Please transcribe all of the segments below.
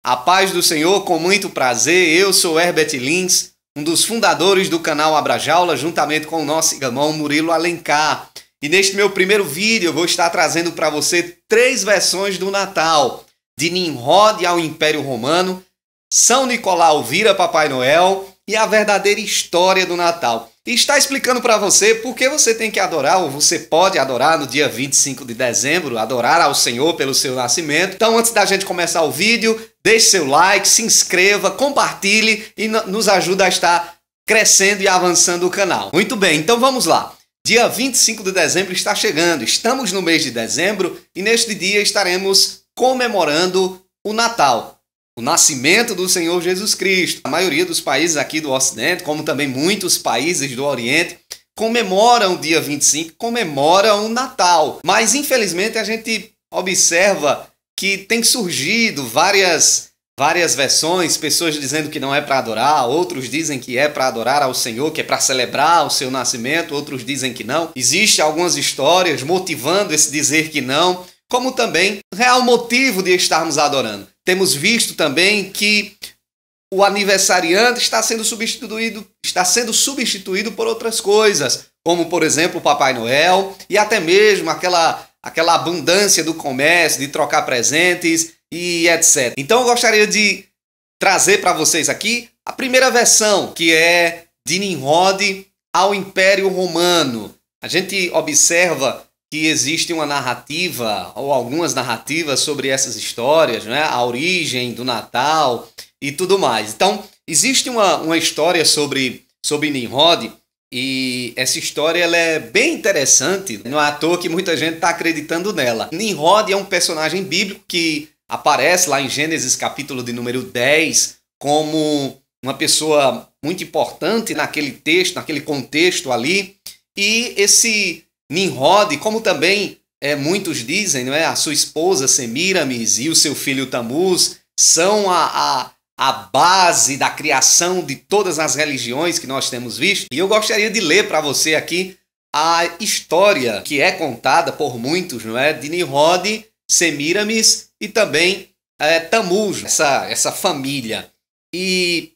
A paz do Senhor, com muito prazer, eu sou Herbert Lins, um dos fundadores do canal Abrajaula, juntamente com o nosso irmão Murilo Alencar. E neste meu primeiro vídeo eu vou estar trazendo para você 3 versões do Natal, de Nimrod ao Império Romano, São Nicolau vira Papai Noel e a verdadeira história do Natal. E está explicando para você por que você tem que adorar, ou você pode adorar no dia 25 de dezembro, adorar ao Senhor pelo seu nascimento. Então, antes da gente começar o vídeo, deixe seu like, se inscreva, compartilhe e nos ajuda a estar crescendo e avançando o canal. Muito bem, então vamos lá. Dia 25 de dezembro está chegando, estamos no mês de dezembro e neste dia estaremos comemorando o Natal. O nascimento do Senhor Jesus Cristo. A maioria dos países aqui do Ocidente, como também muitos países do Oriente, comemoram o dia 25, comemoram o Natal. Mas, infelizmente, a gente observa que tem surgido várias versões, pessoas dizendo que não é para adorar, outros dizem que é para adorar ao Senhor, que é para celebrar o seu nascimento, outros dizem que não. Existem algumas histórias motivando esse dizer que não, como também real motivo de estarmos adorando. Temos visto também que o aniversariante está sendo substituído por outras coisas, como, por exemplo, o Papai Noel e até mesmo aquela abundância do comércio, de trocar presentes e etc. Então eu gostaria de trazer para vocês aqui a primeira versão, que é de Nimrod ao Império Romano. A gente observa que existe uma narrativa, ou algumas narrativas sobre essas histórias, né? A origem do Natal e tudo mais. Então, existe uma história sobre Nimrod, e essa história ela é bem interessante, não é à toa que muita gente está acreditando nela. Nimrod é um personagem bíblico que aparece lá em Gênesis capítulo de número 10, como uma pessoa muito importante naquele texto, naquele contexto ali, e esse Nimrod, como também muitos dizem, não é? A sua esposa Semiramis e o seu filho Tamuz são a base da criação de todas as religiões que nós temos visto. E eu gostaria de ler para você aqui a história que é contada por muitos, não é? De Nimrod, Semiramis e também Tamuz, essa família. E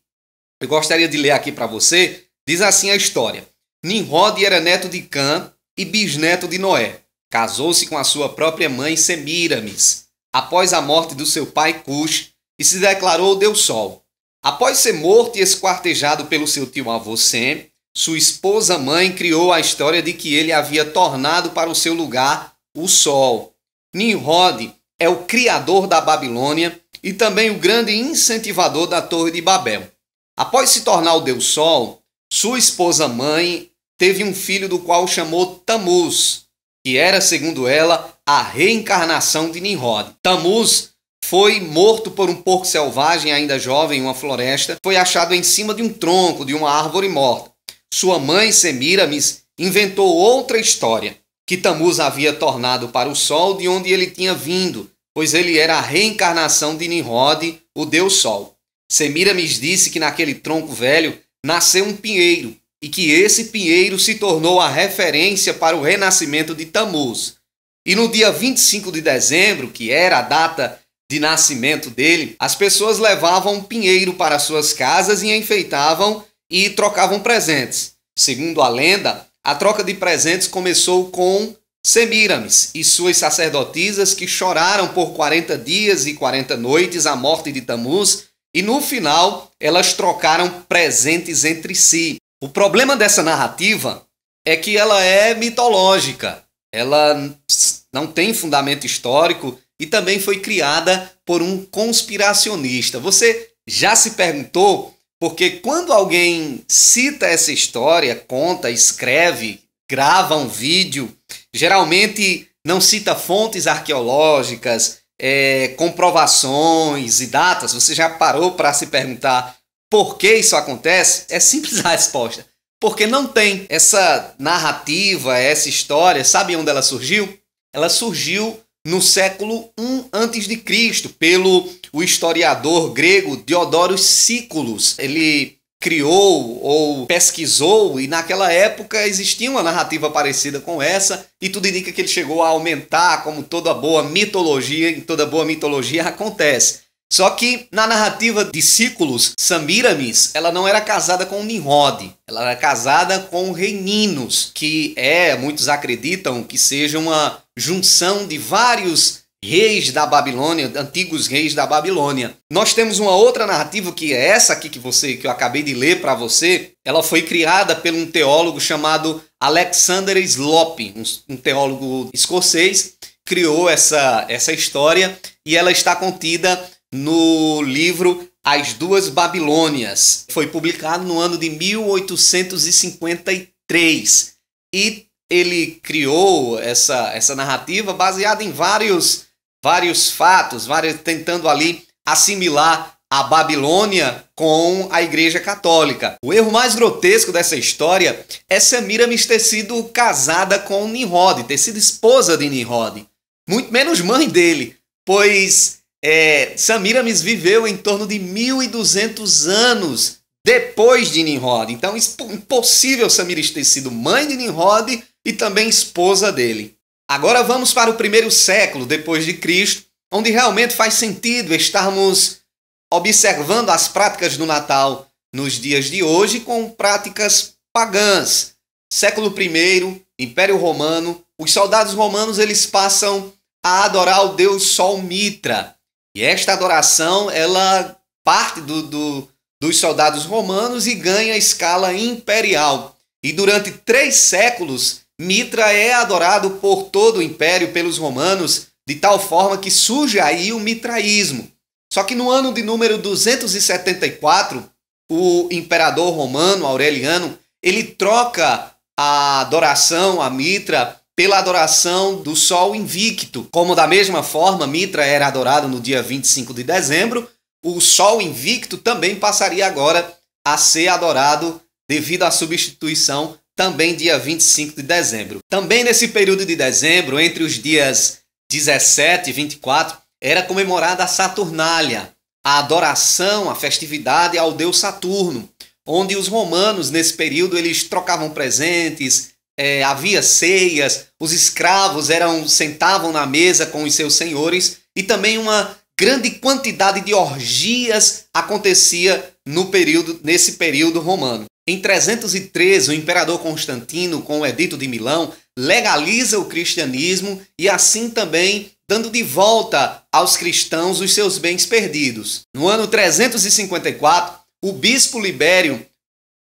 eu gostaria de ler aqui para você. Diz assim a história: Nimrod era neto de Cã e bisneto de Noé. Casou-se com a sua própria mãe Semiramis, após a morte do seu pai Cush, e se declarou Deus Sol. Após ser morto e esquartejado pelo seu tio-avô Sem, sua esposa-mãe criou a história de que ele havia tornado para o seu lugar o Sol. Nimrod é o criador da Babilônia e também o grande incentivador da Torre de Babel. Após se tornar o Deus Sol, sua esposa-mãe teve um filho do qual chamou Tamuz, que era, segundo ela, a reencarnação de Nimrod. Tamuz foi morto por um porco selvagem ainda jovem em uma floresta, foi achado em cima de um tronco de uma árvore morta. Sua mãe, Semiramis, inventou outra história, que Tamuz havia tornado para o sol de onde ele tinha vindo, pois ele era a reencarnação de Nimrod, o Deus Sol. Semiramis disse que naquele tronco velho nasceu um pinheiro, e que esse pinheiro se tornou a referência para o renascimento de Tamuz. E no dia 25 de dezembro, que era a data de nascimento dele, as pessoas levavam um pinheiro para suas casas e enfeitavam e trocavam presentes. Segundo a lenda, a troca de presentes começou com Semiramis e suas sacerdotisas, que choraram por 40 dias e 40 noites a morte de Tamuz, e no final elas trocaram presentes entre si. O problema dessa narrativa é que ela é mitológica, ela não tem fundamento histórico e também foi criada por um conspiracionista. Você já se perguntou porque quando alguém cita essa história, conta, escreve, grava um vídeo, geralmente não cita fontes arqueológicas, comprovações e datas? Você já parou para se perguntar por que isso acontece? É simples a resposta. Porque não tem. Essa narrativa, essa história, sabe onde ela surgiu? Ela surgiu no século I a.C., pelo o historiador grego Diodorus Sículos. Ele criou ou pesquisou, e naquela época existia uma narrativa parecida com essa, e tudo indica que ele chegou a aumentar, como toda boa mitologia, em toda boa mitologia acontece. Só que na narrativa de Ciclos, Semíramis, ela não era casada com Nimrod, ela era casada com o rei Ninos, que muitos acreditam que seja uma junção de vários reis da Babilônia, antigos reis da Babilônia. Nós temos uma outra narrativa que é essa aqui que eu acabei de ler para você. Ela foi criada por um teólogo chamado Alexander Slope, um teólogo escocês, criou essa história e ela está contida no livro As Duas Babilônias. Foi publicado no ano de 1853 e ele criou essa narrativa baseada em vários fatos, tentando ali assimilar a Babilônia com a Igreja Católica. O erro mais grotesco dessa história é Semíramis ter sido casada com Nimrod, ter sido esposa de Nimrod, muito menos mãe dele, pois Semíramis viveu em torno de 1.200 anos depois de Nimrod. Então, impossível Semíramis ter sido mãe de Nimrod e também esposa dele. Agora vamos para o primeiro século depois de Cristo, onde realmente faz sentido estarmos observando as práticas do Natal nos dias de hoje com práticas pagãs. Século I, Império Romano, os soldados romanos eles passam a adorar o deus Sol Mitra. E esta adoração ela parte dos soldados romanos e ganha escala imperial. E durante 3 séculos, Mitra é adorado por todo o império, pelos romanos, de tal forma que surge aí o mitraísmo. Só que no ano de número 274, o imperador romano, Aureliano, ele troca a adoração a Mitra pela adoração do Sol Invicto. Como da mesma forma Mitra era adorado no dia 25 de dezembro, o Sol Invicto também passaria agora a ser adorado devido à substituição também dia 25 de dezembro. Também nesse período de dezembro, entre os dias 17 e 24, era comemorada a Saturnália, a adoração, a festividade ao deus Saturno, onde os romanos, nesse período, eles trocavam presentes, havia ceias, os escravos sentavam na mesa com os seus senhores e também uma grande quantidade de orgias acontecia nesse período romano. Em 313, o imperador Constantino, com o Edito de Milão, legaliza o cristianismo e assim também dando de volta aos cristãos os seus bens perdidos. No ano 354, o bispo Libério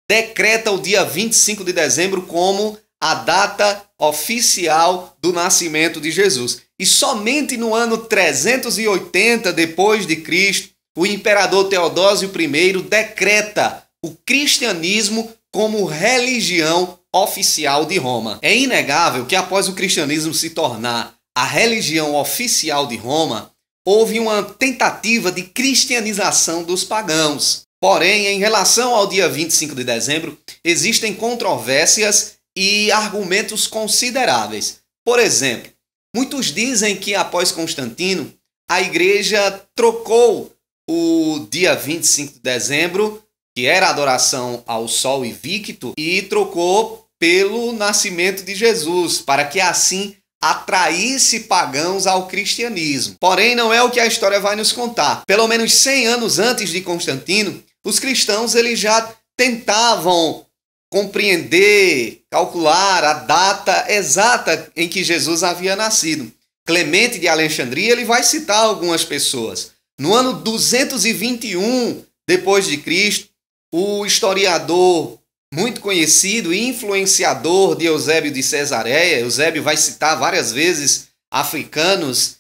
decreta o dia 25 de dezembro como a data oficial do nascimento de Jesus. E somente no ano 380 depois de Cristo, o imperador Teodósio I decreta o cristianismo como religião oficial de Roma. É inegável que após o cristianismo se tornar a religião oficial de Roma, houve uma tentativa de cristianização dos pagãos. Porém, em relação ao dia 25 de dezembro, existem controvérsias e argumentos consideráveis. Por exemplo, muitos dizem que após Constantino, a igreja trocou o dia 25 de dezembro, que era a adoração ao Sol Invicto, e trocou pelo nascimento de Jesus, para que assim atraísse pagãos ao cristianismo. Porém, não é o que a história vai nos contar. Pelo menos 100 anos antes de Constantino, os cristãos eles já tentavam compreender, calcular a data exata em que Jesus havia nascido. Clemente de Alexandria ele vai citar algumas pessoas. No ano 221 depois de Cristo, o historiador muito conhecido e influenciador de Eusébio de Cesareia, Eusébio vai citar várias vezes africanos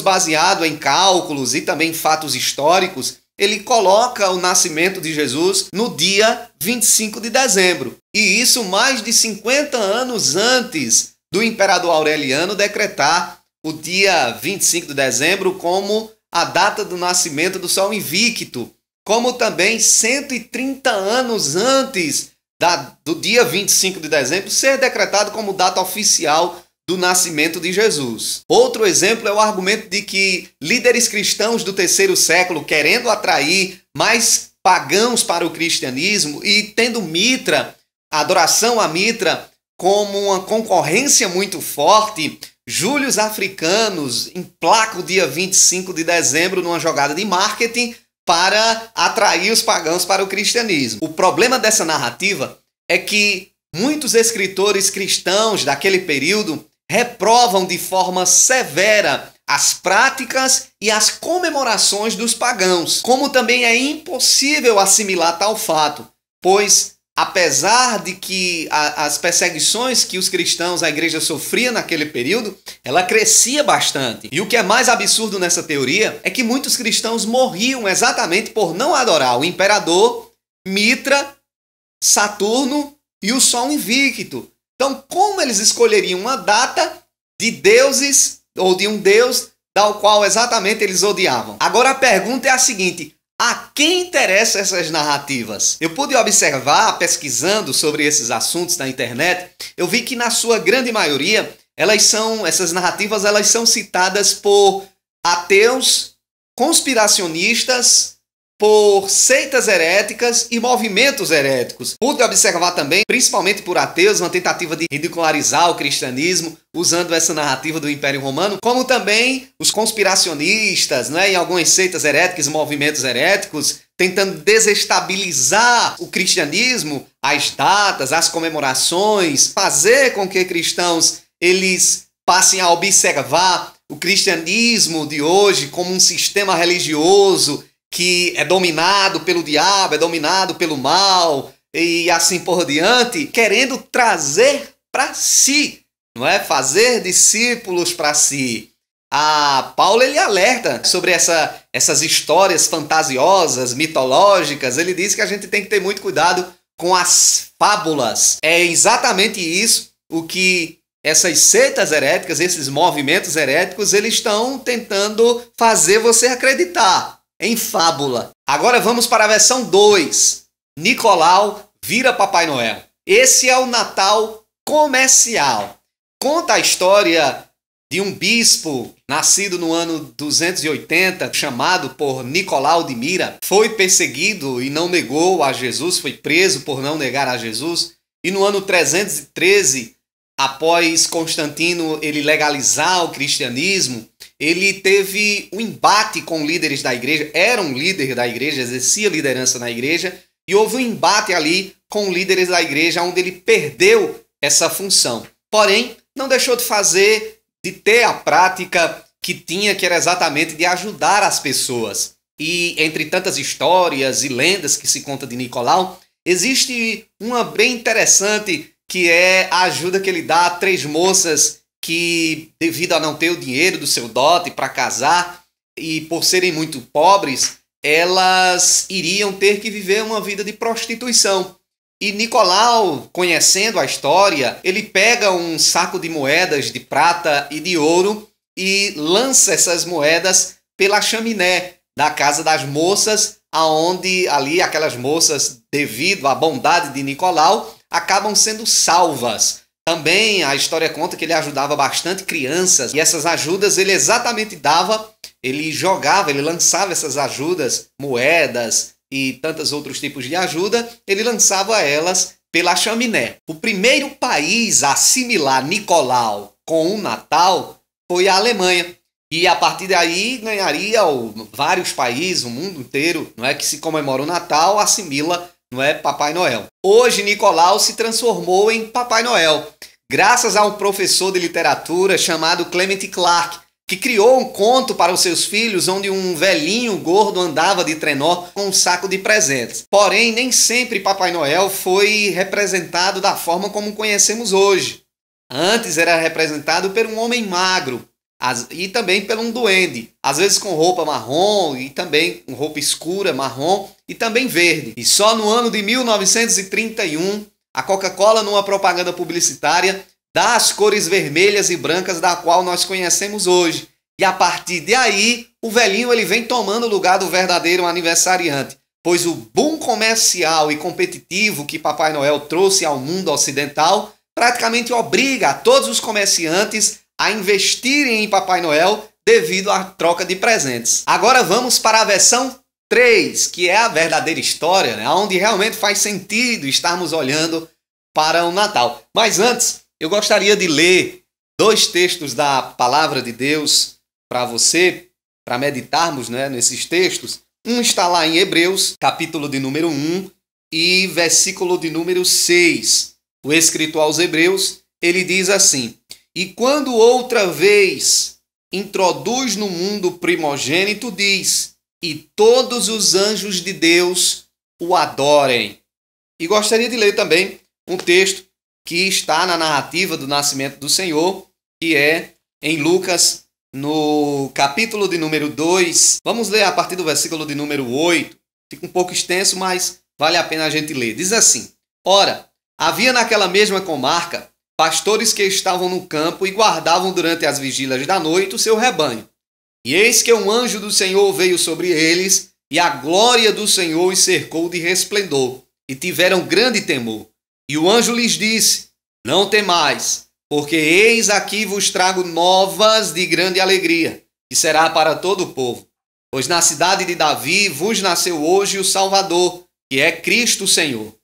baseado em cálculos e também fatos históricos, ele coloca o nascimento de Jesus no dia 25 de dezembro. E isso mais de 50 anos antes do imperador Aureliano decretar o dia 25 de dezembro como a data do nascimento do Sol Invicto, como também 130 anos antes do dia 25 de dezembro ser decretado como data oficial do nascimento de Jesus. Outro exemplo é o argumento de que líderes cristãos do terceiro século, querendo atrair mais pagãos para o cristianismo e tendo Mitra, a adoração a Mitra, como uma concorrência muito forte júlios africanos emplaca o dia 25 de dezembro numa jogada de marketing para atrair os pagãos para o cristianismo. O problema dessa narrativa é que muitos escritores cristãos daquele período reprovam de forma severa as práticas e as comemorações dos pagãos, como também é impossível assimilar tal fato, pois apesar de que as perseguições que os cristãos, a igreja sofria naquele período, ela crescia bastante. E o que é mais absurdo nessa teoria é que muitos cristãos morriam exatamente por não adorar o imperador, Mitra, Saturno e o Sol invicto. Então, como eles escolheriam uma data de deuses ou de um deus ao qual exatamente eles odiavam? Agora a pergunta é a seguinte: a quem interessam essas narrativas? Eu pude observar, pesquisando sobre esses assuntos na internet, eu vi que na sua grande maioria, essas narrativas elas são citadas por ateus, conspiracionistas, por seitas heréticas e movimentos heréticos. Pude observar também, principalmente por ateus, uma tentativa de ridicularizar o cristianismo, usando essa narrativa do Império Romano, como também os conspiracionistas, em algumas seitas heréticas e movimentos heréticos, tentando desestabilizar o cristianismo, as datas, as comemorações, fazer com que cristãos eles passem a observar o cristianismo de hoje como um sistema religioso que é dominado pelo diabo, é dominado pelo mal e assim por diante, querendo trazer para si, fazer discípulos para si. Paulo ele alerta sobre essas histórias fantasiosas, mitológicas. Ele diz que a gente tem que ter muito cuidado com as fábulas. É exatamente isso o que essas seitas heréticas, esses movimentos heréticos, eles estão tentando fazer você acreditar em fábula. Agora vamos para a versão 2. Nicolau vira Papai Noel. Esse é o Natal comercial. Conta a história de um bispo nascido no ano 280, chamado por Nicolau de Mira. Foi perseguido e não negou a Jesus, foi preso por não negar a Jesus. E no ano 313, após Constantino ele legalizar o cristianismo, ele teve um embate com líderes da igreja, era um líder da igreja, exercia liderança na igreja, e houve um embate ali com líderes da igreja, onde ele perdeu essa função. Porém, não deixou de ter a prática que tinha, que era exatamente de ajudar as pessoas. E entre tantas histórias e lendas que se conta de Nicolau, existe uma bem interessante, que é a ajuda que ele dá a 3 moças que, devido a não ter o dinheiro do seu dote para casar e por serem muito pobres, elas iriam ter que viver uma vida de prostituição. E Nicolau, conhecendo a história, ele pega um saco de moedas de prata e de ouro e lança essas moedas pela chaminé da casa das moças, aonde ali aquelas moças, devido à bondade de Nicolau, acabam sendo salvas. Também a história conta que ele ajudava bastante crianças, e essas ajudas ele exatamente dava, ele lançava essas ajudas, moedas e tantos outros tipos de ajuda, ele lançava elas pela chaminé. O primeiro país a assimilar Nicolau com o Natal foi a Alemanha. E a partir daí ganharia vários países, o mundo inteiro, que se comemora o Natal, assimila Papai Noel. Hoje Nicolau se transformou em Papai Noel, graças a um professor de literatura chamado Clement Clarke, que criou um conto para os seus filhos onde um velhinho gordo andava de trenó com um saco de presentes. Porém, nem sempre Papai Noel foi representado da forma como conhecemos hoje. Antes era representado por um homem magro e também por um duende, às vezes com roupa marrom e também com roupa escura, marrom e também verde. E só no ano de 1931, a Coca-Cola, numa propaganda publicitária, dá as cores vermelhas e brancas da qual nós conhecemos hoje. E a partir daí, o velhinho ele vem tomando o lugar do verdadeiro aniversariante, pois o boom comercial e competitivo que Papai Noel trouxe ao mundo ocidental praticamente obriga a todos os comerciantes a investirem em Papai Noel devido à troca de presentes. Agora vamos para a versão 3, que é a verdadeira história, onde realmente faz sentido estarmos olhando para o Natal. Mas antes, eu gostaria de ler dois textos da palavra de Deus para você, para meditarmos, né, nesses textos. Um está lá em Hebreus, capítulo de número 1 e versículo de número 6. O escritor aos Hebreus, ele diz assim: e quando outra vez introduz no mundo o primogênito, diz, e todos os anjos de Deus o adorem. E gostaria de ler também um texto que está na narrativa do nascimento do Senhor, que é em Lucas, no capítulo de número 2. Vamos ler a partir do versículo de número 8. Fica um pouco extenso, mas vale a pena a gente ler. Diz assim: ora, havia naquela mesma comarca pastores que estavam no campo e guardavam durante as vigílias da noite o seu rebanho. E eis que um anjo do Senhor veio sobre eles, e a glória do Senhor os cercou de resplendor, e tiveram grande temor. E o anjo lhes disse: não temais, porque eis aqui vos trago novas de grande alegria, que será para todo o povo. Pois na cidade de Davi vos nasceu hoje o Salvador, que é Cristo o Senhor.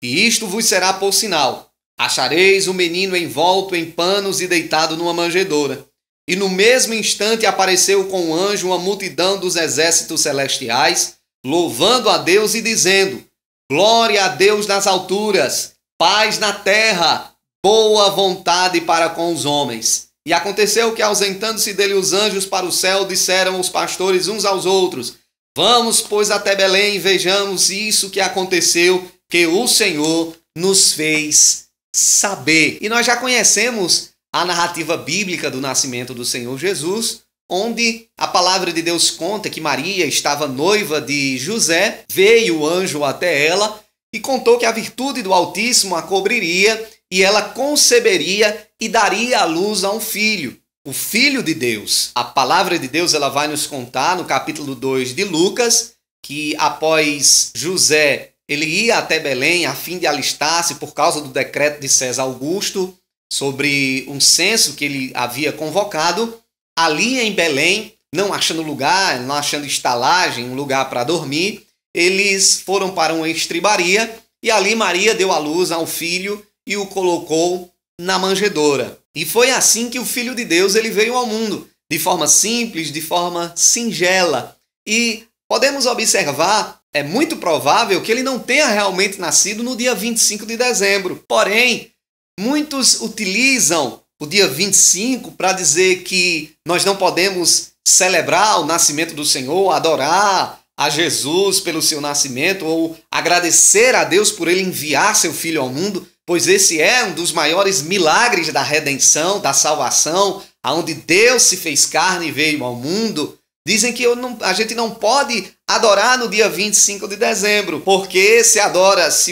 E isto vos será por sinal: achareis o menino envolto em panos e deitado numa manjedoura. E no mesmo instante apareceu com o anjo uma multidão dos exércitos celestiais, louvando a Deus e dizendo: glória a Deus nas alturas, paz na terra, boa vontade para com os homens. E aconteceu que, ausentando-se dele os anjos para o céu, disseram os pastores uns aos outros: vamos, pois, até Belém e vejamos isso que aconteceu, que o Senhor nos fez saber. E nós já conhecemos a narrativa bíblica do nascimento do Senhor Jesus, onde a palavra de Deus conta que Maria estava noiva de José, veio o anjo até ela e contou que a virtude do Altíssimo a cobriria e ela conceberia e daria à luz a um filho, o Filho de Deus. A palavra de Deus ela vai nos contar no capítulo 2 de Lucas que após José ele ia até Belém a fim de alistar-se por causa do decreto de César Augusto sobre um censo que ele havia convocado. Ali em Belém, não achando lugar, não achando estalagem, um lugar para dormir, eles foram para uma estribaria e ali Maria deu à luz a um filho e o colocou na manjedoura. E foi assim que o Filho de Deus ele veio ao mundo, de forma simples, de forma singela. E podemos observar, é muito provável que ele não tenha realmente nascido no dia 25 de dezembro. Porém, muitos utilizam o dia 25 para dizer que nós não podemos celebrar o nascimento do Senhor, adorar a Jesus pelo seu nascimento ou agradecer a Deus por ele enviar seu Filho ao mundo, pois esse é um dos maiores milagres da redenção, da salvação, onde Deus se fez carne e veio ao mundo. Dizem que a gente não pode adorar no dia 25 de dezembro, porque se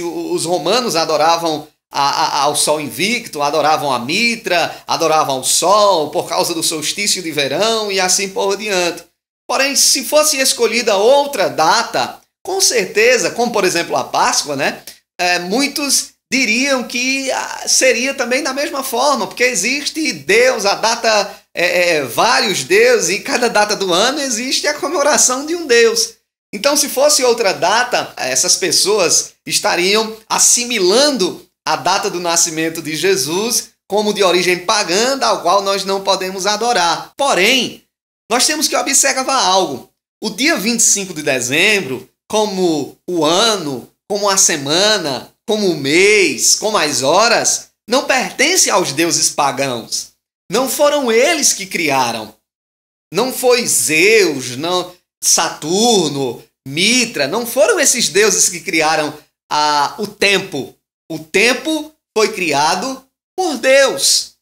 os romanos adoravam ao sol invicto, adoravam a Mitra, adoravam ao sol por causa do solstício de verão e assim por diante. Porém, se fosse escolhida outra data, com certeza, como por exemplo a Páscoa, né? Muitos diriam que seria também da mesma forma, porque existe Deus, a data, vários deuses, e cada data do ano existe a comemoração de um Deus. Então, se fosse outra data, essas pessoas estariam assimilando a data do nascimento de Jesus como de origem pagã, ao qual nós não podemos adorar. Porém, nós temos que observar algo. O dia 25 de dezembro, como o ano, como a semana, como o mês, como as horas, não pertence aos deuses pagãos. Não foram eles que criaram. Não foi Zeus, não Saturno, Mitra, não foram esses deuses que criaram o tempo. O tempo foi criado por Deus.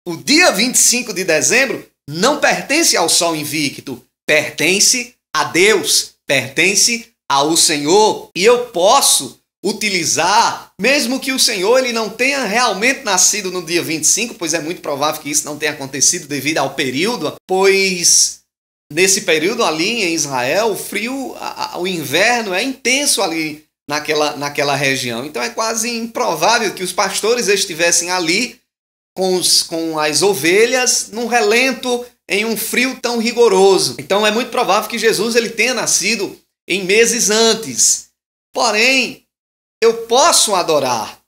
O dia 25 de dezembro não pertence ao sol invicto, pertence a Deus, pertence ao Senhor. E eu posso utilizar, mesmo que o Senhor ele não tenha realmente nascido no dia 25, pois é muito provável que isso não tenha acontecido devido ao período, pois nesse período ali em Israel, o frio, o inverno é intenso ali naquela região. Então é quase improvável que os pastores estivessem ali com as ovelhas num relento em um frio tão rigoroso. Então é muito provável que Jesus ele tenha nascido em meses antes. Porém, eu posso adorar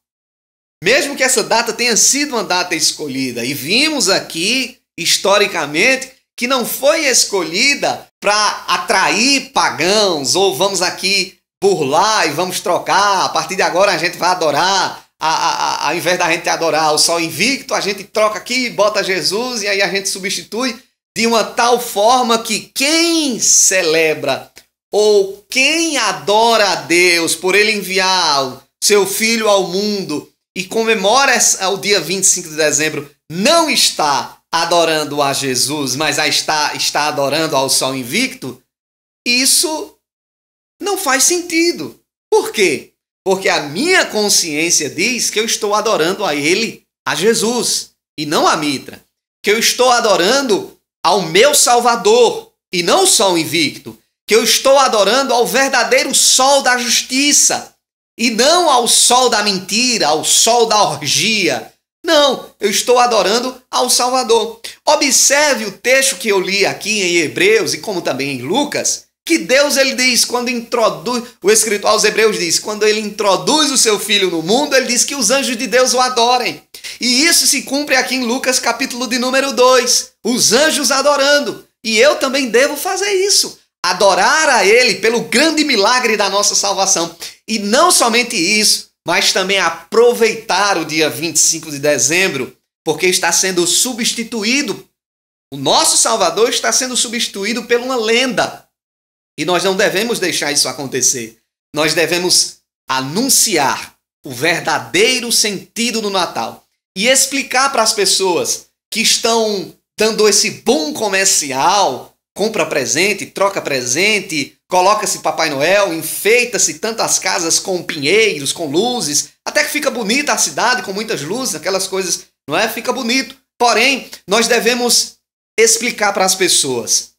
mesmo que essa data tenha sido uma data escolhida. E vimos aqui, historicamente, que não foi escolhida para atrair pagãos, ou vamos aqui burlar e vamos trocar, a partir de agora a gente vai adorar, ao invés da gente adorar o sol invicto, a gente troca aqui, bota Jesus e aí a gente substitui de uma tal forma que quem celebra ou quem adora a Deus por ele enviar seu Filho ao mundo e comemora o dia 25 de dezembro, não está adorando a Jesus, mas está adorando ao sol invicto, isso não faz sentido. Por quê? Porque a minha consciência diz que eu estou adorando a ele, a Jesus, e não a Mitra. Que eu estou adorando ao meu Salvador, e não o sol invicto. Que eu estou adorando ao verdadeiro sol da justiça, e não ao sol da mentira, ao sol da orgia. Não, eu estou adorando ao Salvador. Observe o texto que eu li aqui em Hebreus e como também em Lucas, que Deus, ele diz, quando introduz, o escritor aos Hebreus diz, quando ele introduz o seu Filho no mundo, ele diz que os anjos de Deus o adorem. E isso se cumpre aqui em Lucas capítulo de número 2, os anjos adorando. E eu também devo fazer isso, adorar a ele pelo grande milagre da nossa salvação. E não somente isso, mas também aproveitar o dia 25 de dezembro, porque está sendo substituído, o nosso Salvador está sendo substituído por uma lenda. E nós não devemos deixar isso acontecer. Nós devemos anunciar o verdadeiro sentido do Natal e explicar para as pessoas que estão dando esse boom comercial, compra presente, troca presente, coloca-se Papai Noel, enfeita-se tantas casas com pinheiros, com luzes, até que fica bonita a cidade com muitas luzes, aquelas coisas, não é? Fica bonito. Porém, nós devemos explicar para as pessoas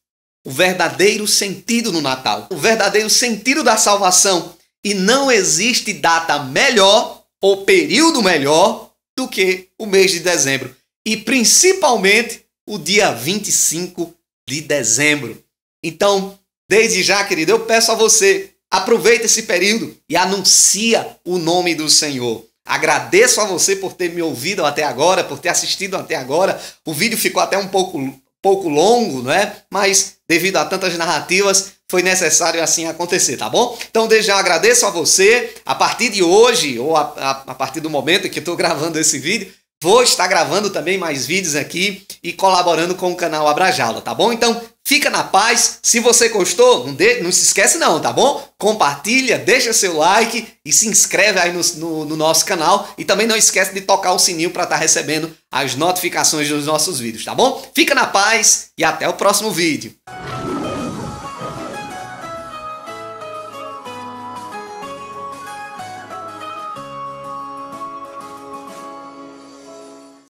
o verdadeiro sentido no Natal, o verdadeiro sentido da salvação. E não existe data melhor ou período melhor do que o mês de dezembro. E principalmente o dia 25 de dezembro. Então, desde já, querido, eu peço a você, aproveite esse período e anuncia o nome do Senhor. Agradeço a você por ter me ouvido até agora, por ter assistido até agora. O vídeo ficou até um pouco longo, não é? Mas devido a tantas narrativas, foi necessário assim acontecer, tá bom? Então, desde já agradeço a você. A partir de hoje, ou a partir do momento em que eu estou gravando esse vídeo, vou estar gravando também mais vídeos aqui e colaborando com o canal Abrajaula, tá bom? Então, fica na paz. Se você gostou, não se esquece não, tá bom? Compartilha, deixa seu like e se inscreve aí no nosso canal. E também não esquece de tocar o sininho para estar recebendo as notificações dos nossos vídeos, tá bom? Fica na paz e até o próximo vídeo.